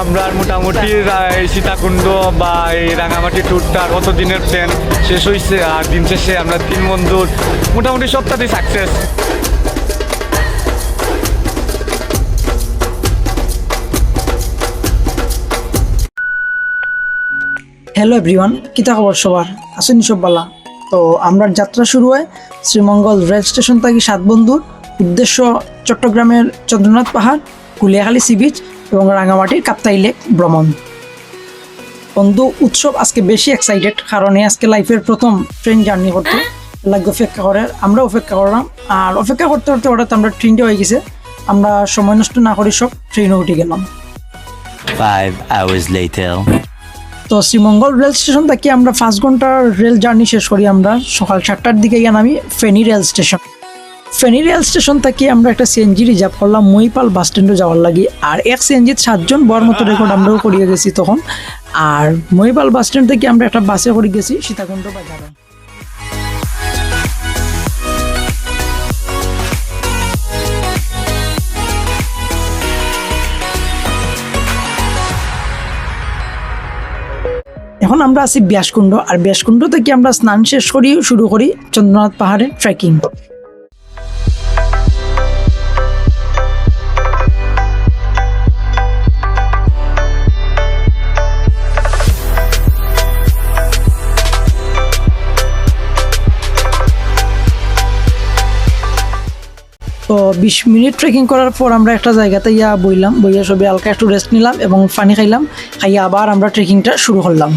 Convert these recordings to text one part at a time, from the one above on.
আমরা মোটামুটি এই সীতাকুণ্ড বা এই রাঙামাটি ট্যুরটা কত দিনের প্ল্যান শেষ হয়েছে, আর দিন শেষে আমরা 3 বন্ধুর মোটামুটি সপ্তাহটি সাকসেস। হ্যালো এভরিওয়ান, কিতা খবর সবার? আসেনি সব বালা? তো আমরা যাত্রা শুরু হয় শ্রীমঙ্গল রেল স্টেশন থেকে 7 বন্ধুর উদ্দেশ্য চট্টগ্রামের চন্দ্রনাথ পাহাড়, কুলিয়াখালী সি বিচ এবং রাঙামাটির কাপ্তাই লেক ভ্রমণ। বন্ধু উৎসব আজকে বেশি এক্সাইটেড, কারণ আজকে লাইফের প্রথম ট্রেন জার্নি করতে লাগবে। অপেক্ষা করে আমরা অপেক্ষা করলাম, আর অপেক্ষা করতে করতে হঠাৎ আমরা ট্রেনটা হয়ে গেছে। আমরা সময় নষ্ট না করি সব ট্রেনে উঠে গেলাম। 5 hours later. তো শ্রীমঙ্গল রেল স্টেশন থেকে আমরা 5 ঘন্টার রেল জার্নি শেষ করি। আমরা সকাল 7টার দিকে গিয়ে নামি Feni rail station. Feni rail station থেকে আমরা একটা সিএনজি রিজার্ভ করলাম মহিপাল বাস স্ট্যান্ডে যাওয়ার লাগি। আর এক সিএনজিতে 7 জন বর মতো রেকর্ড আমরাও করিয়ে গেছি তখন। আর মহিপাল বাস স্ট্যান্ড থেকে আমরা একটা বাসে করে গেছি সীতাকুণ্ড বাজারে। এখন আমরা আছি ব্যাসকুণ্ড, আর ব্যাসকুণ্ড থেকে আমরা স্নান শেষ করি শুরু করি চন্দ্রনাথ পাহাড়ের ট্রেকিং। তো 20 মিনিট ট্রেকিং করার পর আমরা একটা জায়গাতে বইয়া সবে হালকা একটু রেস্ট নিলাম এবং পানি খাইলাম। খাইয়া আবার আমরা ট্রেকিংটা শুরু করলাম।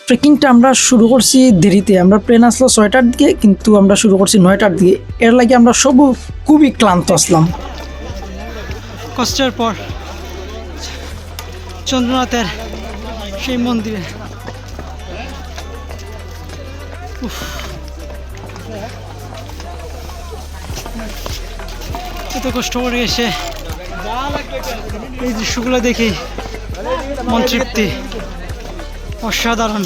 ট্রেকিংটা আমরা শুরু করছি দেরিতে। আমরা প্লেন আসলো 6টার দিকে, কিন্তু আমরা শুরু করছি 9টার দিকে। এর লাগে আমরা সব খুবই ক্লান্ত আসলাম। কষ্টের পর চন্দ্রনাথের সেই মন্দিরে এত কষ্ট করে এসে এই দৃশ্যগুলো দেখেই মন তৃপ্তি। অসাধারণ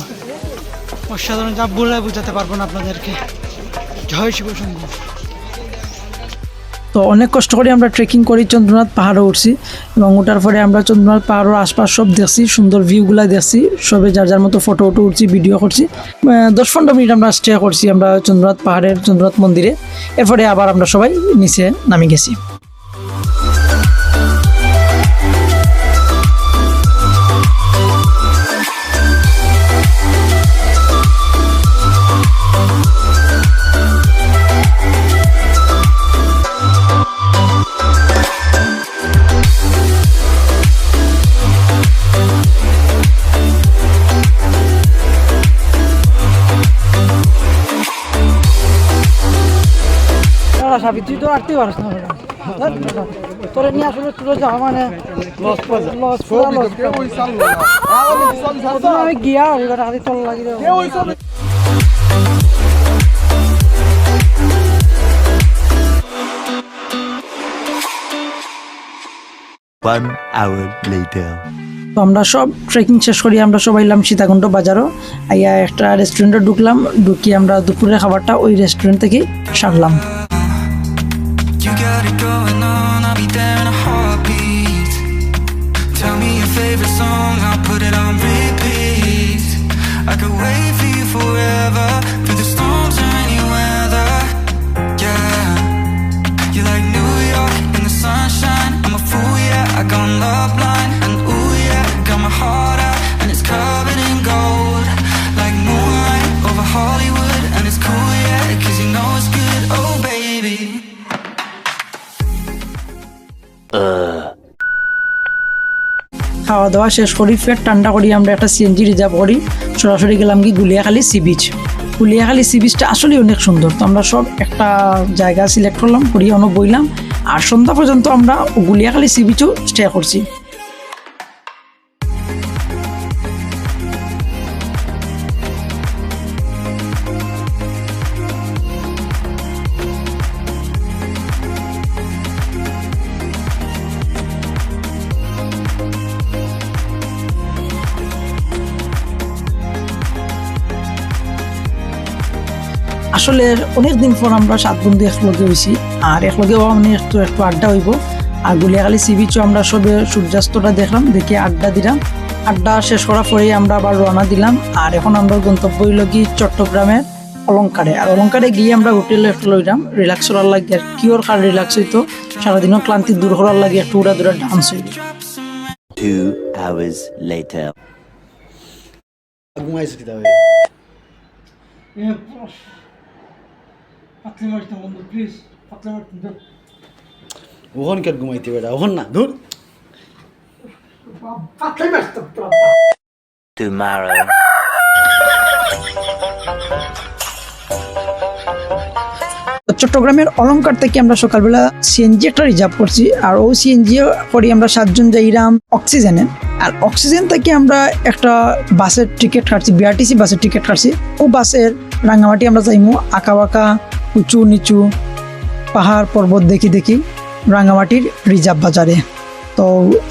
অসাধারণ, যা বলে বোঝাতে পারবো না আপনাদেরকে। জয় শিব শম্ভু। তো অনেক কষ্ট করে আমরা ট্রেকিং করি, চন্দ্রনাথ পাহাড়ে উঠছি এবং ওঠার পরে আমরা চন্দ্রনাথ পাহাড়ের আশপাশ সব দেখছি, সুন্দর ভিউগুলো দেখছি। সবে যার যার মতো ফটো উঠছি, ভিডিও করছি। 10-15 মিনিট আমরা স্টে করছি আমরা চন্দ্রনাথ পাহাড়ের চন্দ্রনাথ মন্দিরে। এরপরে আবার আমরা সবাই নিচে নামি গেছি। তুই তো আটতে পারিস না, তোর নিয়ে আসলে তুলে যাওয়া মানে আমি গিয়া হাতে চল লাগি। 1 hour later. তো আমরা সব ট্রেকিং শেষ করি আমরা সবাই এলাম সীতাকুণ্ড বাজারও। আইয়া একটা রেস্টুরেন্টে ঢুকলাম, ঢুকিয়ে আমরা দুপুরের খাবারটা ওই রেস্টুরেন্ট থেকে সারলাম। You got it going on, I'll be there in a heartbeat. Tell me your favorite song, I'll put it on repeat. I could wait for you forever, through the storms or any weather. Yeah, you're like New York in the sunshine. I'm a fool, yeah, I got love blind. And ooh yeah, got my heart out, and it's covered in gold. Like moonlight over Hollywood, and it's cool, yeah, 'cause you know it's good, oh baby. খাওয়া দাওয়া শেষ করি, ফের ঠান্ডা করি আমরা একটা CNG reserve করি, সরাসরি গেলাম কি Guliakhali sea beach. Guliakhali sea বিচটা আসলে অনেক সুন্দর। তো আমরা সব একটা জায়গা সিলেক্ট করলাম, করিয়ে অনেক বইলাম, আর সন্ধ্যা পর্যন্ত আমরা গুলিয়াখালী সি বিচও স্টে করছি। আসলে অনেক দিন পর আমরা 7 বন্ধু একলগে হয়েছি আর একলগে হওয়া মানে একটু একটু আড্ডা হইব আর গুলিয়াখালী সি বিচও আমরা সবে সূর্যাস্তটা দেখলাম, দেখে আড্ডা দিলাম। আড্ডা শেষ করার পরেই আমরা আবার রওনা দিলাম। আর এখন আমরা গন্তব্য হইল কি চট্টগ্রামের অলঙ্কারে। আর অলঙ্কারে গিয়ে আমরা হোটেলে একটু লইলাম রিল্যাক্স করার লাগে। আর কিওর কার রিল্যাক্স হইতো, সারাদিনও ক্লান্তি দূর করার লাগে একটু উড়া দূরা ডান্স হইল। 2 hours later. ঘুমাইছি কিতা ভাই ওহন কেন ঘুমাইতে বেটা ওহন না ধুর Tomorrow. চট্টগ্রামের অলঙ্কার থেকে আমরা সকালবেলা সিএনজি একটা রিজার্ভ করছি আর ও সিএনজি করি আমরা 7 জন যাইরাম অক্সিজেনে। আর অক্সিজেন থেকে আমরা একটা বাসের টিকিট কাটছি, বিআরটিসি বাসের টিকিট কাটছি। ও বাসের রাঙ্গামাটি আমরা যাইমু আঁকা বাঁকা উঁচু নিচু পাহাড় পর্বত দেখি দেখি রাঙ্গামাটির রিজার্ভ বাজারে। তো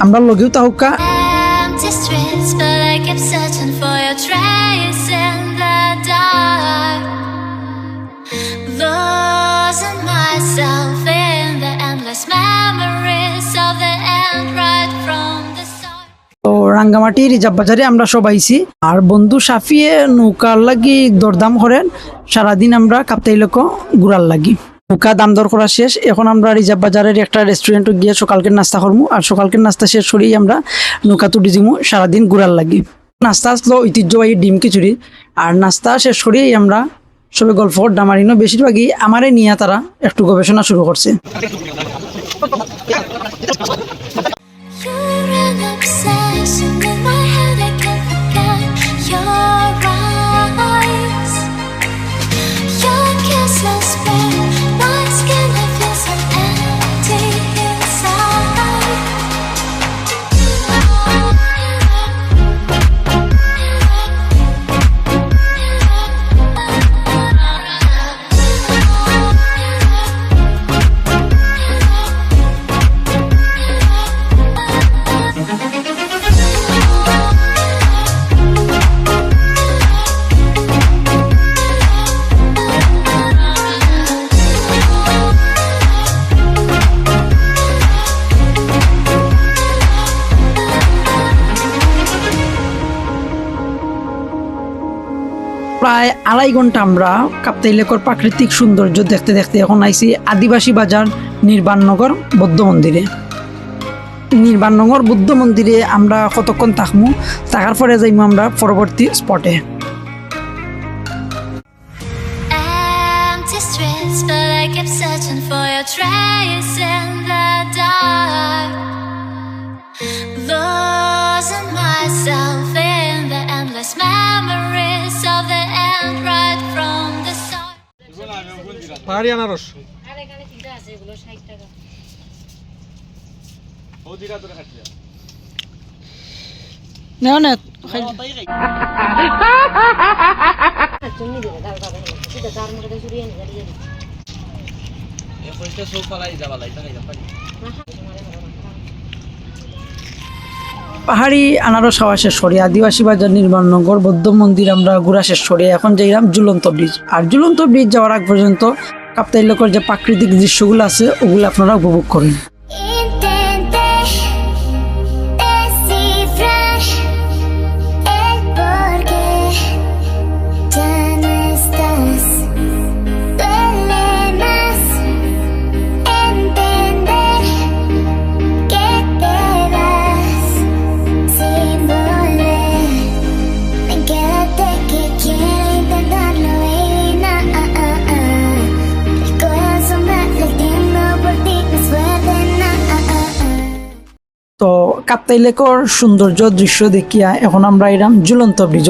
আমরা লগেও তাহুকা Empty streets, but I kept searching for your trace in the dark. Losing myself in the endless memories of the end right from the start. তো রাঙ্গামাটি রিজার্ভ বাজারে আমরা সব আইছি। আর বন্ধু সাফিয়ে নৌকার লাগি দরদাম করেন, সারাদিন আমরা কাপ্তাইলক ঘুরার লাগি। নৌকা দাম দর করা শেষ, এখন আমরা রিজার্ভ বাজারের একটা রেস্টুরেন্টে গিয়ে সকালকে নাস্তা করবো। আর সকালকে নাস্তা শেষ করেই আমরা নৌকা তুটি দিমু সারাদিন ঘুরার লাগি। নাস্তা আসলো ঐতিহ্যবাহী ডিম খিচুড়ি। আর নাস্তা শেষ করেই আমরা সবে গল্প ডামারিনো বেশিরভাগই আমারে নিয়ে তারা একটু গবেষণা শুরু করছে। You're an obsession in my head, I can't forget your eyes. Your kiss lost pain, my skin, I feel so empty প্রায় 2.5 ঘন্টা আমরা কাপ্তাইলেকর প্রাকৃতিক সৌন্দর্য দেখতে দেখতে এখন আইছি আদিবাসী বাজার নির্বাণনগর বৌদ্ধ মন্দিরে। নির্বাণনগর বৌদ্ধ মন্দিরে আমরা কতক্ষণ থাকবো, থাকার পরে যাইমু আমরা পরবর্তী স্পটে। Empty streets, but I kept searching for your trace in the dark. Losing myself in the endless memories of the end right from the start. পাহাড়ি আনারস নেও না পাহাড়ি আনারস খাওয়া শেষ করি, আদিবাসী বাজার নির্মাণনগর বৌদ্ধ মন্দির আমরা ঘোরা শেষ করি। এখন যাইলাম ঝুলন্ত ব্রিজ। আর ঝুলন্ত ব্রিজ যাওয়ার আগ পর্যন্ত কাপ্তাইলেকর যে প্রাকৃতিক দৃশ্যগুলো আছে ওগুলো আপনারা উপভোগ করেন। Intenté descifrar el porqué ya no estás. Duele más entender que te vas sin volver. Ven, quédate que quiero intentarlo, baby, El corazón va latiendo por ti, más fuerte, তো কাপ্তাইলেকর সৌন্দর্য দৃশ্য দেখিয়া এখন আমরা এরাম ঝুলন্ত ব্রিজ।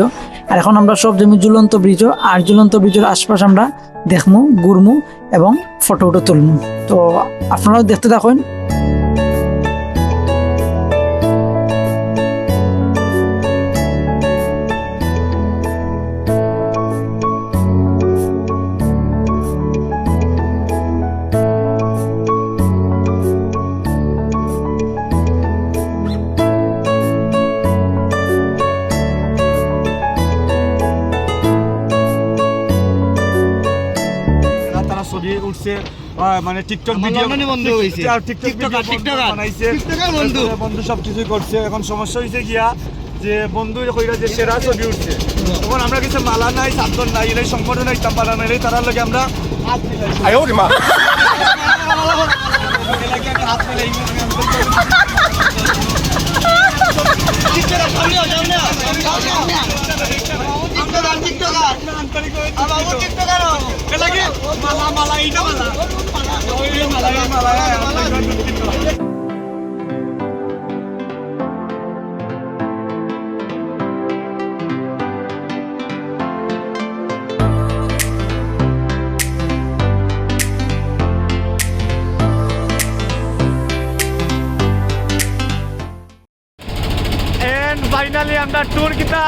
আর এখন আমরা সব জমি ঝুলন্ত ব্রিজ আর ঝুলন্ত ব্রিজের আশপাশ আমরা দেখমু ঘুরমু এবং ফটো তুলমু। তো আপনারাও দেখতে থাকুন। করছে মানে টিকটক ভিডিও বন্ধু হইছে টিকটকার বানাইছে বন্ধু সব কিছুই করছে। এখন সমস্যা হয়েছে গিয়া যে বন্ধু কইরা যে সেরা ছবি উঠছে, তখন আমরা কিছু মালা নাই চাদর নাই এলাই সংগঠন ইতাম পারা নাই তারার লগে আমরা হাত মিলাই হাত মিলাই ফাইনালি আমরা ট্যুর কিতা।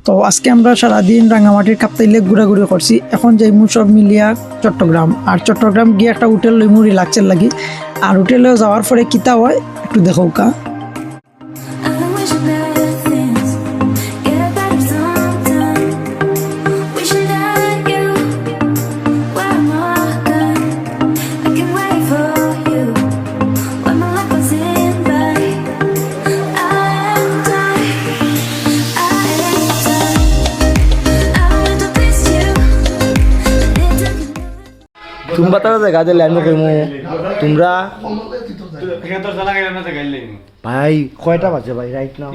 তো আজকে আমরা সারাদিন রাঙামাটির কাপ্তাই লেক ঘোরাঘুরি করছি। এখন যাইমু সব মিলিয়া চট্টগ্রাম, আর চট্টগ্রাম গিয়ে একটা হোটেল লইমু রিল্যাক্সের লাগি। আর হোটেলে যাওয়ার পরে কিতা হয় একটু দেখো কা। I'm wishing that things get better sometime. Wishing that you were more good. I can wait for you when my life was in vain. I wanted to please you. তোমরা তারা জায়গা যে ল্যান্ড কইমু তোমরা তোর জানা গেল না গাইলেই ভাই কয়টা বাজে ভাই রাইট নাও?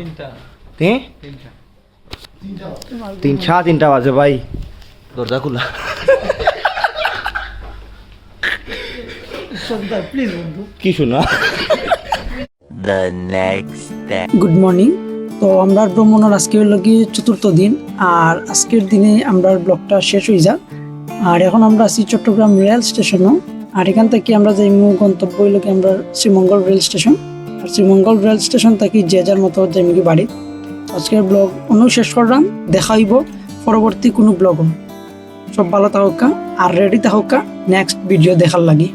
তিনটা বাজে ভাই, দরজা খোলা। প্লিজ বন্ধু। কি শোনা? The next day. Good morning. তো আমরা ভ্রমণের আজকে হলো কি 4th দিন, আর আজকের দিনে আমরা ব্লগটা শেষ হয়ে যাক। আর এখন আমরা আছি চট্টগ্রাম রেল স্টেশনও, আর এখান থেকে আমরা যাইমু গন্তব্য হইল কি আমরা শ্রীমঙ্গল রেল স্টেশন। আর শ্রীমঙ্গল রেল স্টেশন থেকে যে যার মতো যাইমু কি বাড়ি। আজকের ব্লগ অন্য শেষ করলাম, দেখা হইব পরবর্তী কোনো ব্লগও। সব ভালো থাকুক আর রেডি থাকুক নেক্সট ভিডিও দেখার লাগি।